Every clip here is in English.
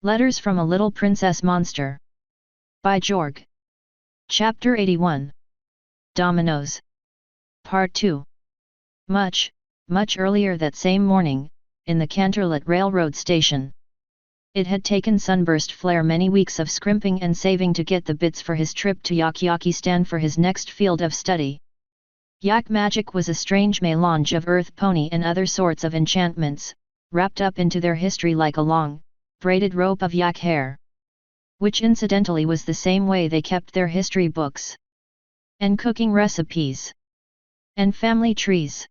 Letters from a Little Princess Monster. By Jorg. Chapter 81. Dominoes. Part 2. Much earlier that same morning, in the Canterlot railroad station. It had taken Sunburst Flare many weeks of scrimping and saving to get the bits for his trip to Yakyakstan for his next field of study. Yak magic was a strange melange of earth pony and other sorts of enchantments, wrapped up into their history like a long, braided rope of yak hair. Which incidentally was the same way they kept their history books. And cooking recipes. And family trees.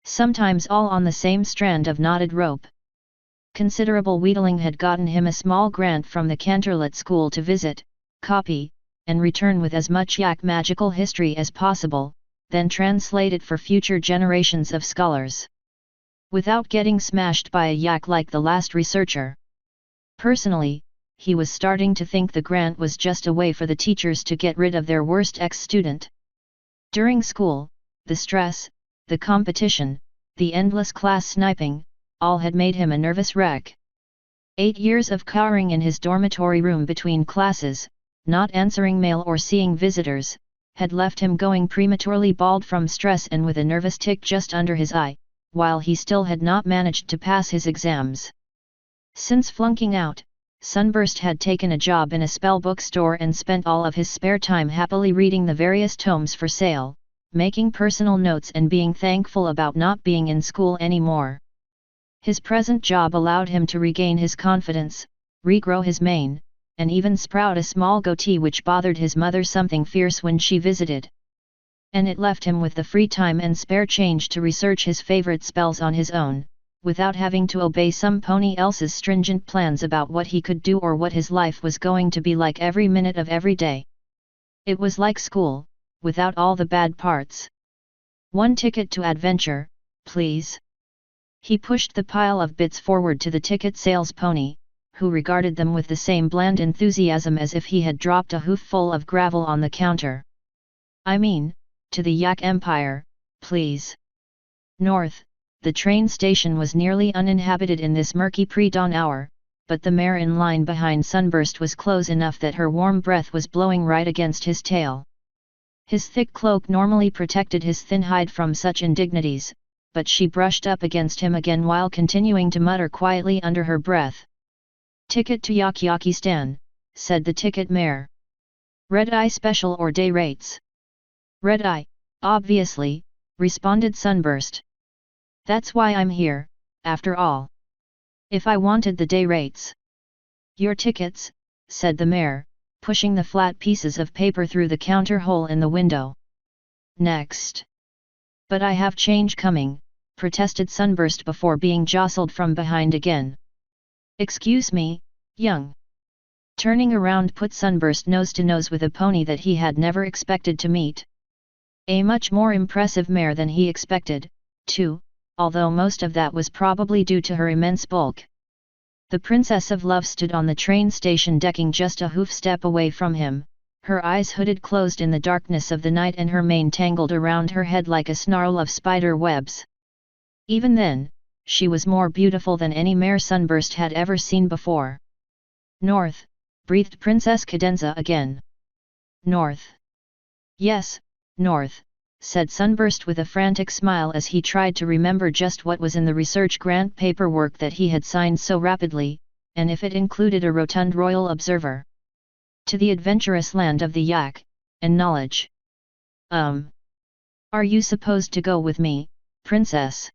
Sometimes all on the same strand of knotted rope. Considerable wheedling had gotten him a small grant from the Canterlot school to visit, copy, and return with as much yak magical history as possible, then translate it for future generations of scholars. Without getting smashed by a yak like the last researcher. Personally, he was starting to think the grant was just a way for the teachers to get rid of their worst ex-student. During school, the stress, the competition, the endless class sniping, all had made him a nervous wreck. 8 years of cowering in his dormitory room between classes, not answering mail or seeing visitors, had left him going prematurely bald from stress and with a nervous tic just under his eye, while he still had not managed to pass his exams. Since flunking out, Sunburst had taken a job in a spell book store and spent all of his spare time happily reading the various tomes for sale, making personal notes and being thankful about not being in school anymore. His present job allowed him to regain his confidence, regrow his mane, and even sprout a small goatee which bothered his mother something fierce when she visited. And it left him with the free time and spare change to research his favorite spells on his own, without having to obey some pony else's stringent plans about what he could do or what his life was going to be like every minute of every day. It was like school, without all the bad parts. 1 ticket to adventure, please. He pushed the pile of bits forward to the ticket sales pony, who regarded them with the same bland enthusiasm as if he had dropped a hoofful of gravel on the counter. I mean, to the Yak Empire, please. North. The train station was nearly uninhabited in this murky pre-dawn hour, but the mare in line behind Sunburst was close enough that her warm breath was blowing right against his tail. His thick cloak normally protected his thin hide from such indignities, but she brushed up against him again while continuing to mutter quietly under her breath. Ticket to Yakyakstan, said the ticket mare. Red-eye special or day rates? Red-eye, obviously, responded Sunburst. That's why I'm here, after all. If I wanted the day rates. Your tickets, said the mare, pushing the flat pieces of paper through the counter hole in the window. Next. But I have change coming, protested Sunburst before being jostled from behind again. Excuse me, young. Turning around put Sunburst nose to nose with a pony that he had never expected to meet. A much more impressive mare than he expected, too, although most of that was probably due to her immense bulk. The Princess of Love stood on the train station decking just a hoof step away from him, her eyes hooded closed in the darkness of the night and her mane tangled around her head like a snarl of spider webs. Even then, she was more beautiful than any mare Sunburst had ever seen before. North, breathed Princess Cadenza again. North. Yes, north, said Sunburst with a frantic smile as he tried to remember just what was in the research grant paperwork that he had signed so rapidly, and if it included a rotund royal observer. To the adventurous land of the yak, and knowledge. Are you supposed to go with me, princess?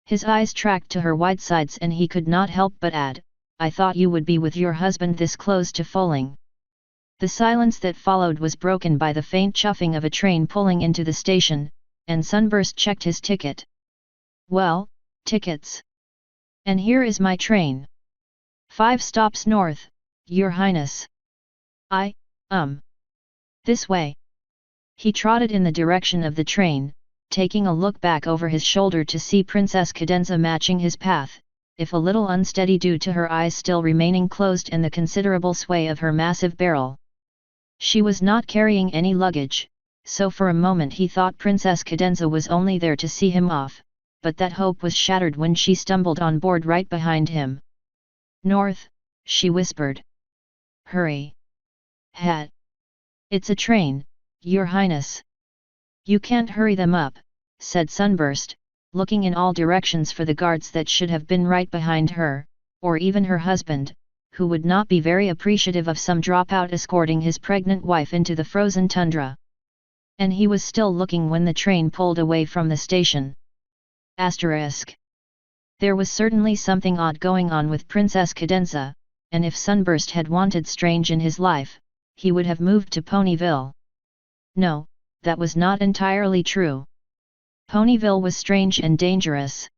His eyes tracked to her wide sides and he could not help but add, I thought you would be with your husband this close to foaling. The silence that followed was broken by the faint chuffing of a train pulling into the station, and Sunburst checked his ticket. Well, tickets. And here is my train. 5 stops north, Your Highness. This way. He trotted in the direction of the train, taking a look back over his shoulder to see Princess Cadenza matching his path, if a little unsteady due to her eyes still remaining closed and the considerable sway of her massive barrel. She was not carrying any luggage, so for a moment he thought Princess Cadenza was only there to see him off, but that hope was shattered when she stumbled on board right behind him. North, she whispered. Hurry! Hat! It's a train, Your Highness. You can't hurry them up, said Sunburst, looking in all directions for the guards that should have been right behind her, or even her husband, who would not be very appreciative of some dropout escorting his pregnant wife into the frozen tundra. And he was still looking when the train pulled away from the station. Asterisk. There was certainly something odd going on with Princess Cadenza, and if Sunburst had wanted strange in his life, he would have moved to Ponyville. No, that was not entirely true. Ponyville was strange and dangerous.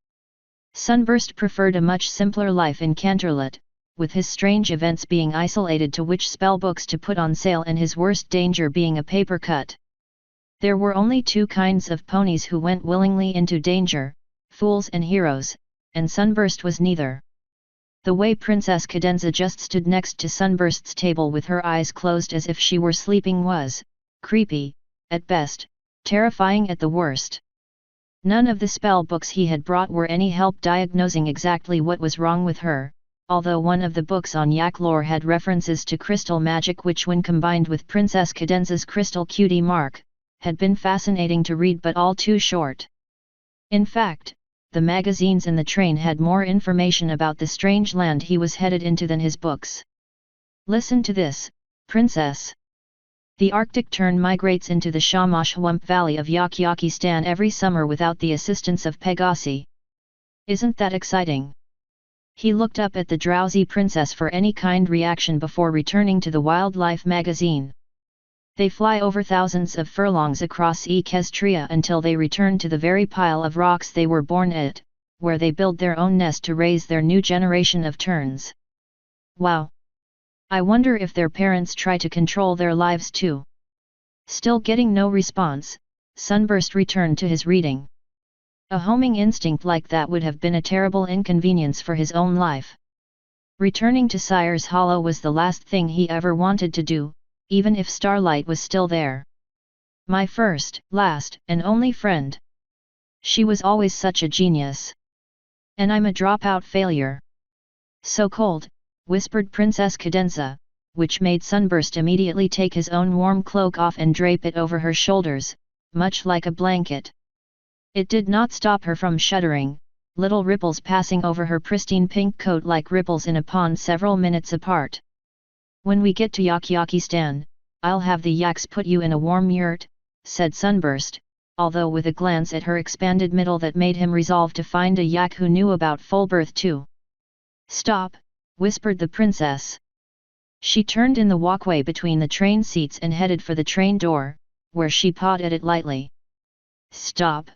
Sunburst preferred a much simpler life in Canterlot, with his strange events being isolated to which spellbooks to put on sale and his worst danger being a paper cut. There were only two kinds of ponies who went willingly into danger, fools and heroes, and Sunburst was neither. The way Princess Cadenza just stood next to Sunburst's table with her eyes closed as if she were sleeping was creepy, at best, terrifying at the worst. None of the spell books he had brought were any help diagnosing exactly what was wrong with her, although one of the books on yak lore had references to crystal magic which when combined with Princess Cadenza's crystal cutie mark, had been fascinating to read but all too short. In fact, the magazines in the train had more information about the strange land he was headed into than his books. Listen to this, Princess. The Arctic tern migrates into the Shamash-Hump Valley of Yakyakistan every summer without the assistance of Pegasi. Isn't that exciting? He looked up at the drowsy princess for any kind reaction before returning to the Wildlife magazine. They fly over thousands of furlongs across Equestria until they return to the very pile of rocks they were born at, where they build their own nest to raise their new generation of terns. Wow! I wonder if their parents try to control their lives too. Still getting no response, Sunburst returned to his reading. A homing instinct like that would have been a terrible inconvenience for his own life. Returning to Sire's Hollow was the last thing he ever wanted to do, even if Starlight was still there. My first, last, and only friend. She was always such a genius. And I'm a dropout failure. So cold, whispered Princess Cadenza, which made Sunburst immediately take his own warm cloak off and drape it over her shoulders, much like a blanket. It did not stop her from shuddering, little ripples passing over her pristine pink coat like ripples in a pond several minutes apart. When we get to Yakyakistan, I'll have the yaks put you in a warm yurt, said Sunburst, although with a glance at her expanded middle that made him resolve to find a yak who knew about full birth too. Stop, whispered the princess. She turned in the walkway between the train seats and headed for the train door, where she pawed at it lightly. Stop!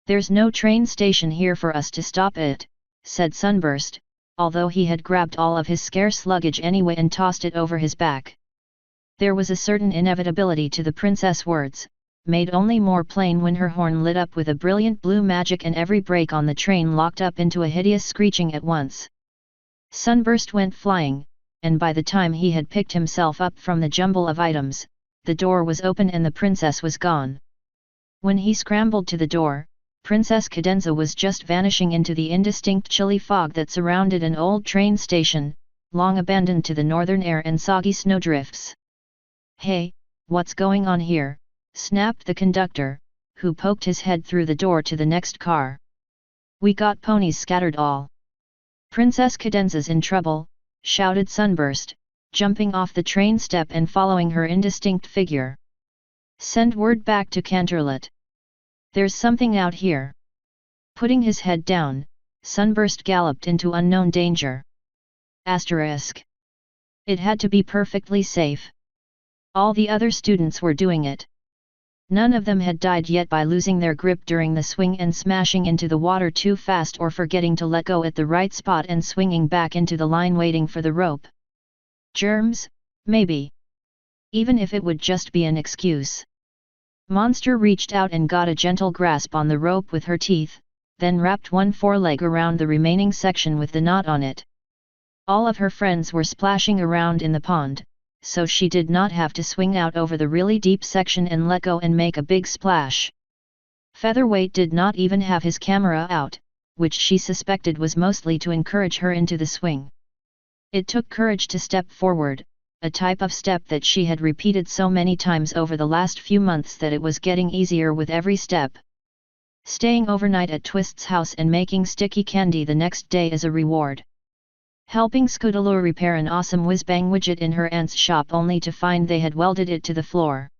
There's no train station here for us to stop at, said Sunburst, although he had grabbed all of his scarce luggage anyway and tossed it over his back. There was a certain inevitability to the princess' words, made only more plain when her horn lit up with a brilliant blue magic and every brake on the train locked up into a hideous screeching at once. Sunburst went flying, and by the time he had picked himself up from the jumble of items, the door was open and the princess was gone. When he scrambled to the door, Princess Cadenza was just vanishing into the indistinct chilly fog that surrounded an old train station, long abandoned to the northern air and soggy snowdrifts. Hey, what's going on here? Snapped the conductor, who poked his head through the door to the next car. We got ponies scattered all. Princess Cadenza's in trouble, shouted Sunburst, jumping off the train step and following her indistinct figure. Send word back to Canterlot. There's something out here. Putting his head down, Sunburst galloped into unknown danger. Asterisk. It had to be perfectly safe. All the other students were doing it. None of them had died yet by losing their grip during the swing and smashing into the water too fast or forgetting to let go at the right spot and swinging back into the line waiting for the rope. Germs, maybe. Even if it would just be an excuse. Monster reached out and got a gentle grasp on the rope with her teeth, then wrapped one foreleg around the remaining section with the knot on it. All of her friends were splashing around in the pond, so she did not have to swing out over the really deep section and let go and make a big splash. Featherweight did not even have his camera out, which she suspected was mostly to encourage her into the swing. It took courage to step forward, a type of step that she had repeated so many times over the last few months that it was getting easier with every step. Staying overnight at Twist's house and making sticky candy the next day as a reward. Helping Scootaloo repair an awesome whiz-bang widget in her aunt's shop only to find they had welded it to the floor.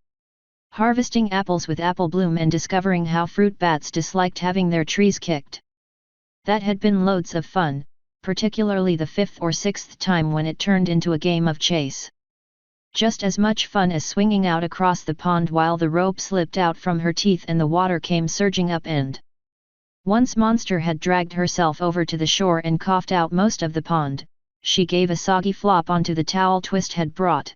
Harvesting apples with Apple Bloom and discovering how fruit bats disliked having their trees kicked. That had been loads of fun, particularly the 5th or 6th time when it turned into a game of chase. Just as much fun as swinging out across the pond while the rope slipped out from her teeth and the water came surging up end. Once Monster had dragged herself over to the shore and coughed out most of the pond, she gave a soggy flop onto the towel Twist had brought.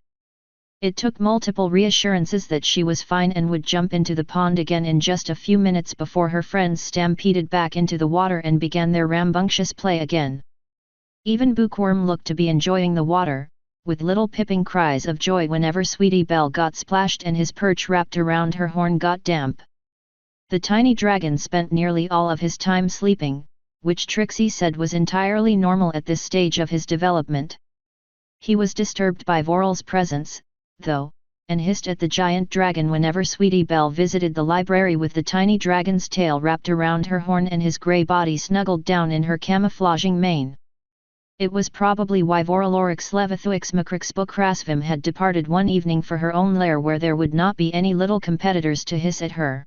It took multiple reassurances that she was fine and would jump into the pond again in just a few minutes before her friends stampeded back into the water and began their rambunctious play again. Even Bookworm looked to be enjoying the water, with little pipping cries of joy whenever Sweetie Belle got splashed and his perch wrapped around her horn got damp. The tiny dragon spent nearly all of his time sleeping, which Trixie said was entirely normal at this stage of his development. He was disturbed by Voral's presence, though, and hissed at the giant dragon whenever Sweetie Belle visited the library with the tiny dragon's tail wrapped around her horn and his grey body snuggled down in her camouflaging mane. It was probably why Voralorix Levathuix Macrixbokrasvim had departed one evening for her own lair where there would not be any little competitors to hiss at her.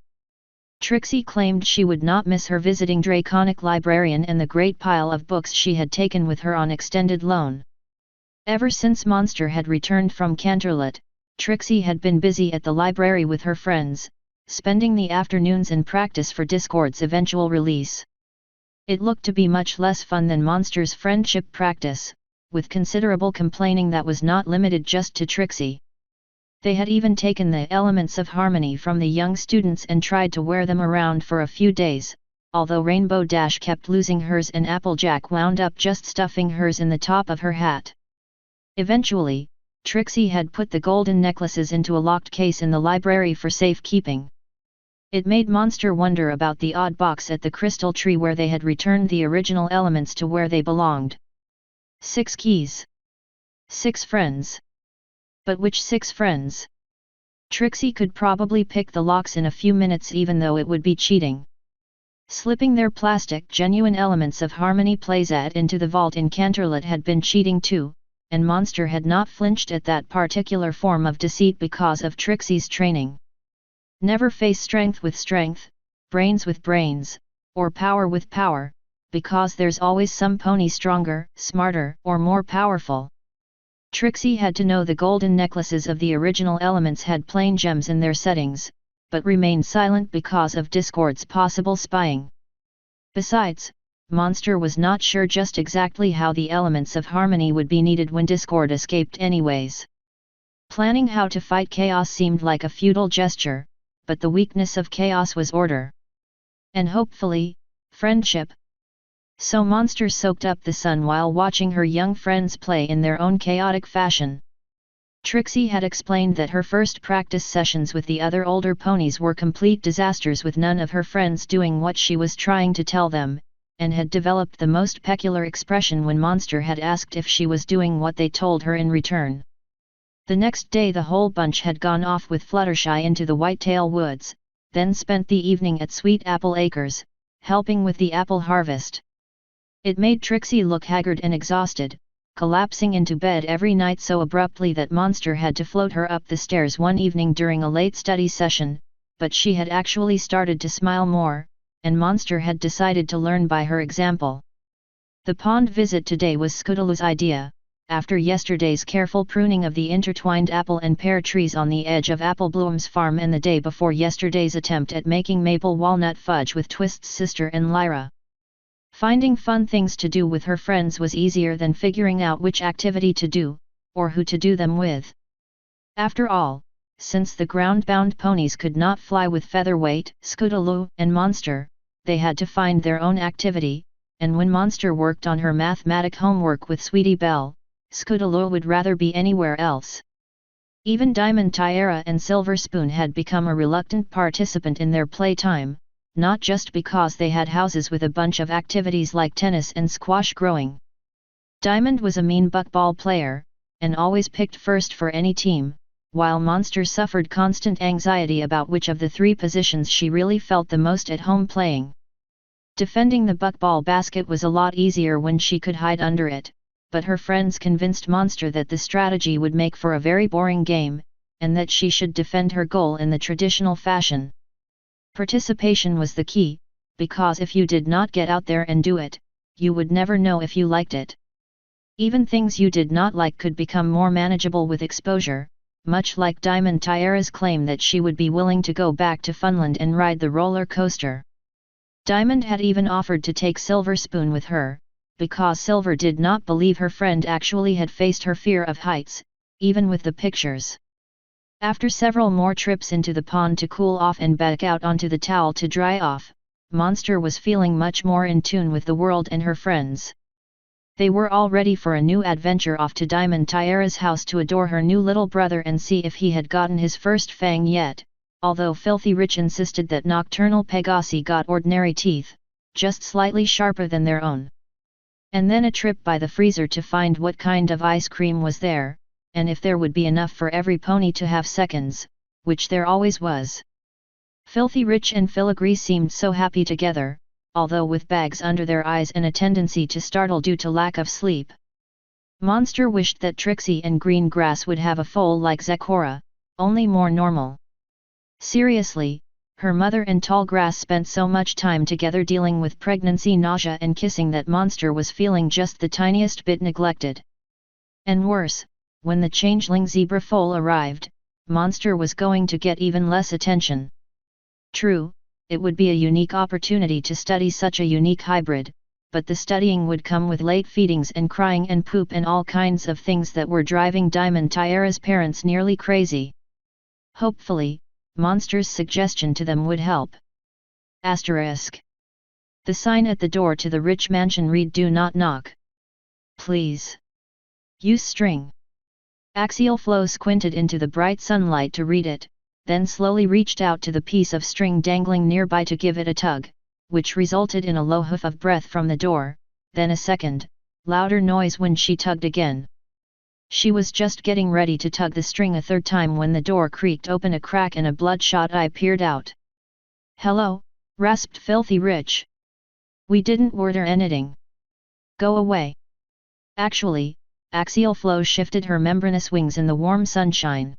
Trixie claimed she would not miss her visiting draconic librarian and the great pile of books she had taken with her on extended loan. Ever since Monster had returned from Canterlot, Trixie had been busy at the library with her friends, spending the afternoons in practice for Discord's eventual release. It looked to be much less fun than Monster's friendship practice, with considerable complaining that was not limited just to Trixie. They had even taken the elements of harmony from the young students and tried to wear them around for a few days, although Rainbow Dash kept losing hers and Applejack wound up just stuffing hers in the top of her hat. Eventually, Trixie had put the golden necklaces into a locked case in the library for safekeeping. It made Monster wonder about the odd box at the crystal tree where they had returned the original elements to where they belonged. 6 keys. 6 friends. But which 6 friends? Trixie could probably pick the locks in a few minutes even though it would be cheating. Slipping their plastic genuine elements of harmony playset into the vault in Canterlot had been cheating too, and Monster had not flinched at that particular form of deceit because of Trixie's training. Never face strength with strength, brains with brains, or power with power, because there's always some pony stronger, smarter, or more powerful. Trixie had to know the golden necklaces of the original elements had plain gems in their settings, but remained silent because of Discord's possible spying. Besides, Monster was not sure just exactly how the elements of harmony would be needed when Discord escaped anyways. Planning how to fight chaos seemed like a futile gesture, but the weakness of chaos was order. And hopefully, friendship. So Monster soaked up the sun while watching her young friends play in their own chaotic fashion. Trixie had explained that her first practice sessions with the other older ponies were complete disasters with none of her friends doing what she was trying to tell them, and had developed the most peculiar expression when Monster had asked if she was doing what they told her in return. The next day the whole bunch had gone off with Fluttershy into the Whitetail Woods, then spent the evening at Sweet Apple Acres, helping with the apple harvest. It made Trixie look haggard and exhausted, collapsing into bed every night so abruptly that Monster had to float her up the stairs one evening during a late study session, but she had actually started to smile more, and Monster had decided to learn by her example. The pond visit today was Scootaloo's idea, after yesterday's careful pruning of the intertwined apple and pear trees on the edge of Apple Bloom's farm and the day before yesterday's attempt at making maple walnut fudge with Twist's sister and Lyra. Finding fun things to do with her friends was easier than figuring out which activity to do, or who to do them with. After all, since the ground-bound ponies could not fly with Featherweight, Scootaloo, and Monster, they had to find their own activity, and when Monster worked on her mathematic homework with Sweetie Belle, Scootaloo would rather be anywhere else. Even Diamond Tiara and Silver Spoon had become a reluctant participant in their playtime, not just because they had houses with a bunch of activities like tennis and squash growing. Diamond was a mean buckball player, and always picked first for any team, while Monster suffered constant anxiety about which of the three positions she really felt the most at home playing. Defending the buckball basket was a lot easier when she could hide under it, but her friends convinced Monster that the strategy would make for a very boring game, and that she should defend her goal in the traditional fashion. Participation was the key, because if you did not get out there and do it, you would never know if you liked it. Even things you did not like could become more manageable with exposure, much like Diamond Tiara's claim that she would be willing to go back to Funland and ride the roller coaster. Diamond had even offered to take Silver Spoon with her, because Silver did not believe her friend actually had faced her fear of heights, even with the pictures. After several more trips into the pond to cool off and back out onto the towel to dry off, Monster was feeling much more in tune with the world and her friends. They were all ready for a new adventure off to Diamond Tiara's house to adore her new little brother and see if he had gotten his first fang yet, although Filthy Rich insisted that Nocturnal Pegasi got ordinary teeth, just slightly sharper than their own. And then a trip by the freezer to find what kind of ice cream was there, and if there would be enough for every pony to have seconds, which there always was. Filthy Rich and Filigree seemed so happy together, although with bags under their eyes and a tendency to startle due to lack of sleep. Monster wished that Trixie and Green Grass would have a foal like Zekora, only more normal. Seriously, her mother and Tall Grass spent so much time together dealing with pregnancy nausea and kissing that Monster was feeling just the tiniest bit neglected. And worse, when the changeling zebra foal arrived, Monster was going to get even less attention. True, it would be a unique opportunity to study such a unique hybrid, but the studying would come with late feedings and crying and poop and all kinds of things that were driving Diamond Tiara's parents nearly crazy. Hopefully, Monster's suggestion to them would help. Asterisk. The sign at the door to the rich mansion read "Do not knock. Please use string." Axial Flow squinted into the bright sunlight to read it, then slowly reached out to the piece of string dangling nearby to give it a tug, which resulted in a low hoof of breath from the door, then a second, louder noise when she tugged again. She was just getting ready to tug the string a third time when the door creaked open a crack and a bloodshot eye peered out. "Hello," rasped Filthy Rich. "We didn't order anything. Go away." Actually, Axial Flow shifted her membranous wings in the warm sunshine.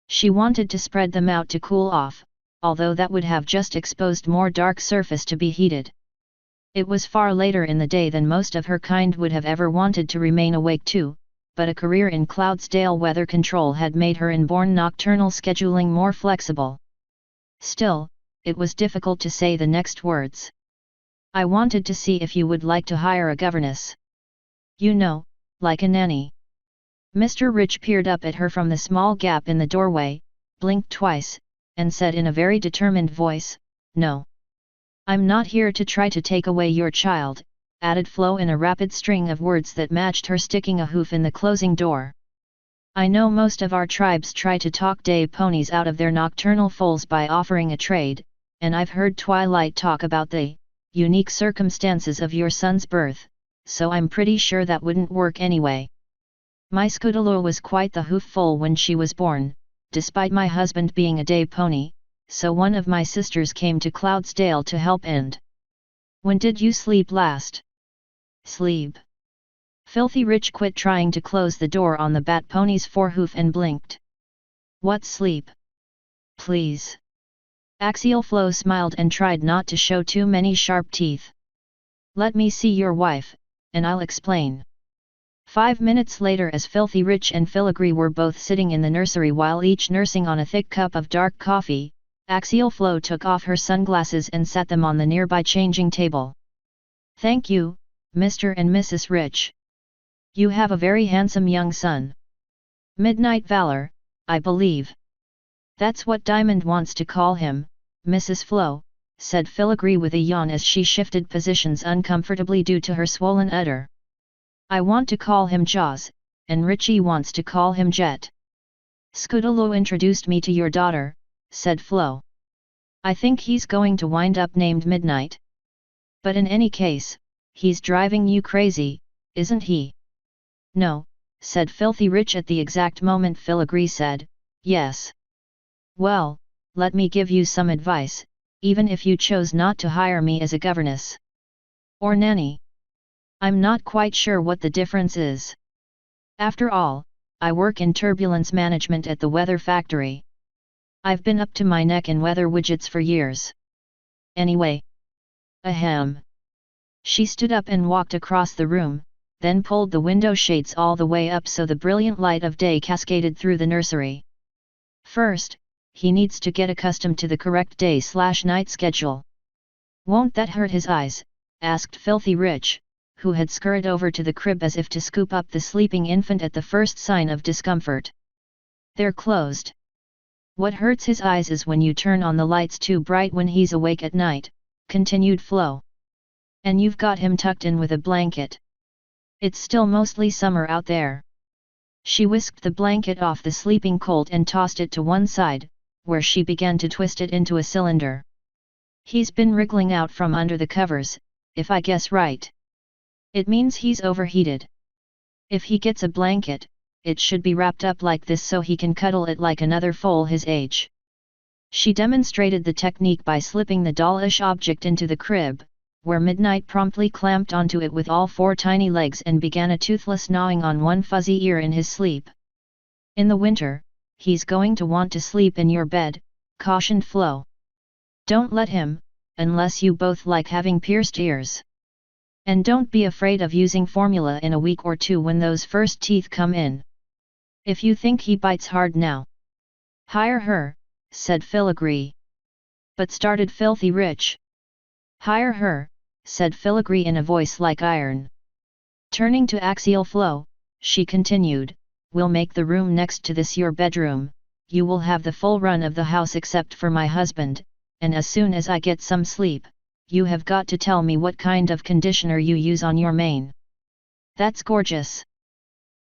She wanted to spread them out to cool off, although that would have just exposed more dark surface to be heated. It was far later in the day than most of her kind would have ever wanted to remain awake to, but a career in Cloudsdale weather control had made her inborn nocturnal scheduling more flexible. Still, it was difficult to say the next words. "I wanted to see if you would like to hire a governess. You know, like a nanny." Mr. Rich peered up at her from the small gap in the doorway, blinked twice, and said in a very determined voice, "No. I'm not here to try to take away your child," added Flo in a rapid string of words that matched her sticking a hoof in the closing door. "I know most of our tribes try to talk day ponies out of their nocturnal foals by offering a trade, and I've heard Twilight talk about the unique circumstances of your son's birth, so I'm pretty sure that wouldn't work anyway. My Scootaloo was quite the hoof foal when she was born, despite my husband being a day pony, so one of my sisters came to Cloudsdale to help and—" "When did you sleep last?" "Sleep?" Filthy Rich quit trying to close the door on the bat pony's forehoof and blinked. "What sleep? Please." Axial Flow smiled and tried not to show too many sharp teeth. "Let me see your wife, and I'll explain." 5 minutes later, as Filthy Rich and Filigree were both sitting in the nursery while each nursing on a thick cup of dark coffee, Axial Flow took off her sunglasses and sat them on the nearby changing table. "Thank you, Mr. and Mrs. Rich. You have a very handsome young son. Midnight Valor, I believe." "That's what Diamond wants to call him, Mrs. Flo," said Filigree with a yawn as she shifted positions uncomfortably due to her swollen udder. "I want to call him Jaws, and Richie wants to call him Jet." "Scootaloo introduced me to your daughter," said Flo. "I think he's going to wind up named Midnight. But in any case, he's driving you crazy, isn't he?" "No," said Filthy Rich at the exact moment Filigree said, "Yes." "Well, let me give you some advice, even if you chose not to hire me as a governess. Or nanny. I'm not quite sure what the difference is. After all, I work in turbulence management at the weather factory. I've been up to my neck in weather widgets for years. Anyway. Ahem." She stood up and walked across the room, then pulled the window shades all the way up so the brilliant light of day cascaded through the nursery. "First, he needs to get accustomed to the correct day/night schedule." "Won't that hurt his eyes?" asked Filthy Rich, who had scurried over to the crib as if to scoop up the sleeping infant at the first sign of discomfort. "They're closed. What hurts his eyes is when you turn on the lights too bright when he's awake at night," continued Flo. "And you've got him tucked in with a blanket. It's still mostly summer out there." She whisked the blanket off the sleeping colt and tossed it to one side, where she began to twist it into a cylinder. "He's been wriggling out from under the covers, if I guess right. It means he's overheated. If he gets a blanket, it should be wrapped up like this so he can cuddle it like another foal his age." She demonstrated the technique by slipping the dollish object into the crib, where Midnight promptly clamped onto it with all four tiny legs and began a toothless gnawing on one fuzzy ear in his sleep. "In the winter, he's going to want to sleep in your bed," cautioned Flo. "Don't let him, unless you both like having pierced ears. And don't be afraid of using formula in a week or two when those first teeth come in. If you think he bites hard now, hire her," said Filigree. "But," started Filthy Rich. "Hire her," said Filigree in a voice like iron. Turning to Axial Flo, she continued, "We'll make the room next to this your bedroom, you will have the full run of the house except for my husband, and as soon as I get some sleep, you have got to tell me what kind of conditioner you use on your mane." "That's gorgeous."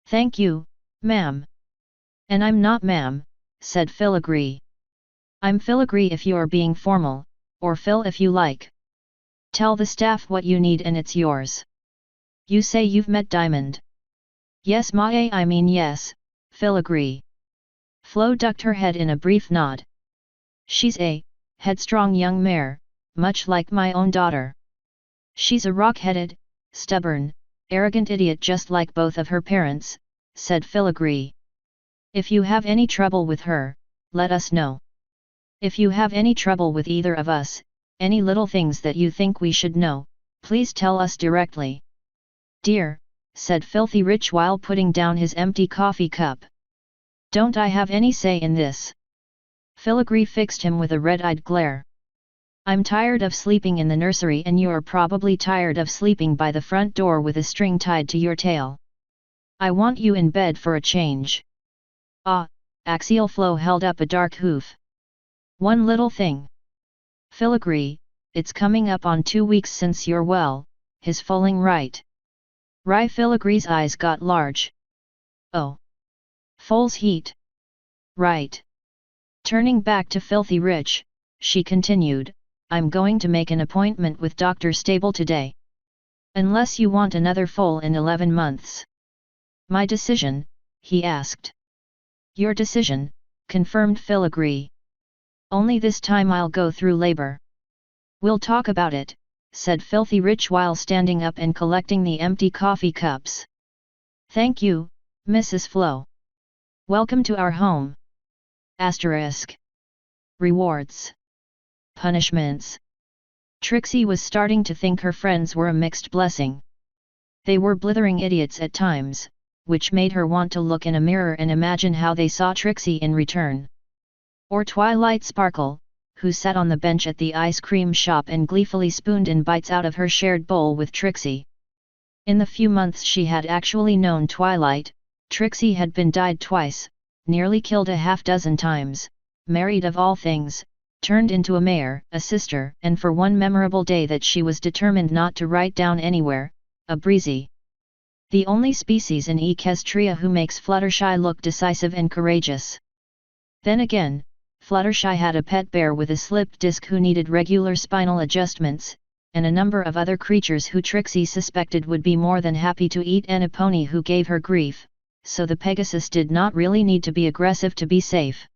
"Thank you, ma'am." "And I'm not ma'am," said Filigree. "I'm Filigree if you're being formal, or Phil if you like. Tell the staff what you need and it's yours. You say you've met Diamond?" "Yes I mean yes," Filigree. Flo ducked her head in a brief nod. "She's a headstrong young mare, much like my own daughter. She's a rock-headed, stubborn, arrogant idiot just like both of her parents," said Filigree. "If you have any trouble with her, let us know. If you have any trouble with either of us, any little things that you think we should know, please tell us directly." "Dear," said Filthy Rich while putting down his empty coffee cup. "Don't I have any say in this?" Filigree fixed him with a red-eyed glare. "I'm tired of sleeping in the nursery and you're probably tired of sleeping by the front door with a string tied to your tail. I want you in bed for a change." "Ah," Axial Flo held up a dark hoof. "One little thing. Filigree, it's coming up on 2 weeks since you're well, his foaling right?" Filagree's eyes got large. "Oh. Foal's heat. Right." Turning back to Filthy Rich, she continued, "I'm going to make an appointment with Dr. Stable today. Unless you want another foal in 11 months. "My decision?" he asked. "Your decision," confirmed Filigree. "Only this time I'll go through labor." "We'll talk about it," said Filthy Rich while standing up and collecting the empty coffee cups. "Thank you, Mrs. Flo. Welcome to our home. Asterisk. Rewards. Punishments." Trixie was starting to think her friends were a mixed blessing. They were blithering idiots at times, which made her want to look in a mirror and imagine how they saw Trixie in return. Or Twilight Sparkle, who sat on the bench at the ice cream shop and gleefully spooned in bites out of her shared bowl with Trixie. In the few months she had actually known Twilight, Trixie had been dyed twice, nearly killed a half-dozen times, married of all things, turned into a mare, a sister, and for one memorable day that she was determined not to write down anywhere, a breezy. The only species in Equestria who makes Fluttershy look decisive and courageous. Then again, Fluttershy had a pet bear with a slip disc who needed regular spinal adjustments, and a number of other creatures who Trixie suspected would be more than happy to eat any pony who gave her grief, so the Pegasus did not really need to be aggressive to be safe.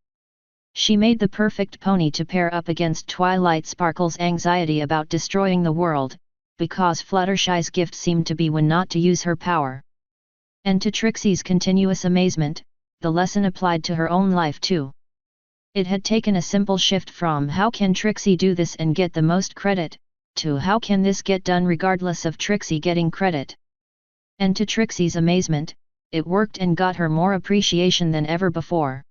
She made the perfect pony to pair up against Twilight Sparkle's anxiety about destroying the world, because Fluttershy's gift seemed to be when not to use her power. And to Trixie's continuous amazement, the lesson applied to her own life too. It had taken a simple shift from how can Trixie do this and get the most credit, to how can this get done regardless of Trixie getting credit. And to Trixie's amazement, it worked and got her more appreciation than ever before.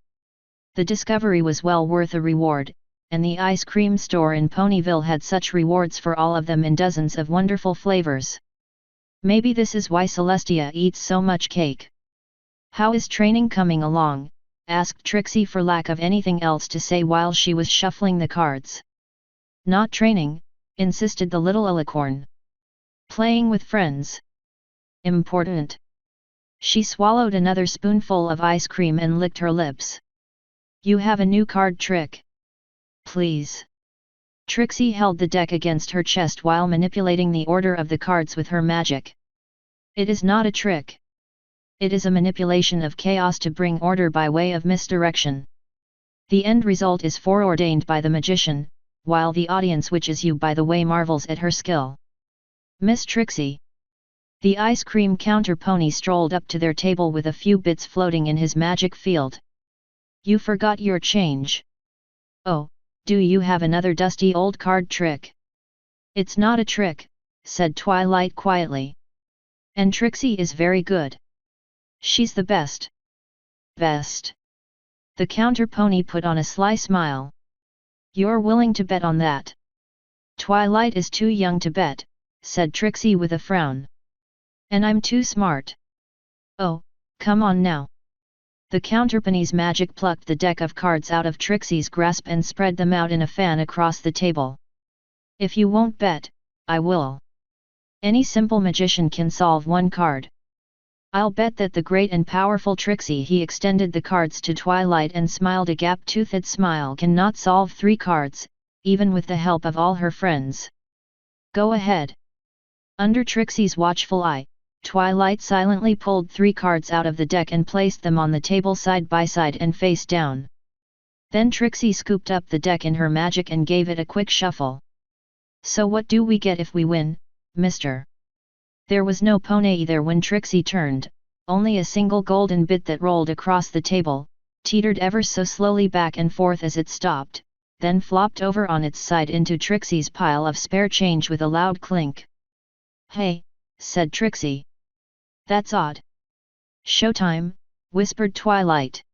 The discovery was well worth a reward, and the ice cream store in Ponyville had such rewards for all of them in dozens of wonderful flavors. Maybe this is why Celestia eats so much cake. How is training coming along? Asked Trixie for lack of anything else to say while she was shuffling the cards. Not training, insisted the little alicorn. Playing with friends. Important. She swallowed another spoonful of ice cream and licked her lips. You have a new card trick? Please. Trixie held the deck against her chest while manipulating the order of the cards with her magic. It is not a trick. It is a manipulation of chaos to bring order by way of misdirection. The end result is foreordained by the magician, while the audience, which is you by the way, marvels at her skill. Miss Trixie. The ice cream counter pony strolled up to their table with a few bits floating in his magic field. You forgot your change. Oh, do you have another dusty old card trick? It's not a trick, said Twilight quietly. And Trixie is very good. She's the best. Best. The counter pony put on a sly smile. You're willing to bet on that? Twilight is too young to bet, said Trixie with a frown. And I'm too smart. Oh, come on now. The counterpony's magic plucked the deck of cards out of Trixie's grasp and spread them out in a fan across the table. If you won't bet, I will. Any simple magician can solve one card. I'll bet that the great and powerful Trixie, he extended the cards to Twilight and smiled a gap-toothed smile, cannot solve 3 cards, even with the help of all her friends. Go ahead. Under Trixie's watchful eye, Twilight silently pulled 3 cards out of the deck and placed them on the table side by side and face down. Then Trixie scooped up the deck in her magic and gave it a quick shuffle. So what do we get if we win, mister? There was no pony there when Trixie turned, only a single golden bit that rolled across the table, teetered ever so slowly back and forth as it stopped, then flopped over on its side into Trixie's pile of spare change with a loud clink. Hey, said Trixie. That's odd. Showtime, whispered Twilight.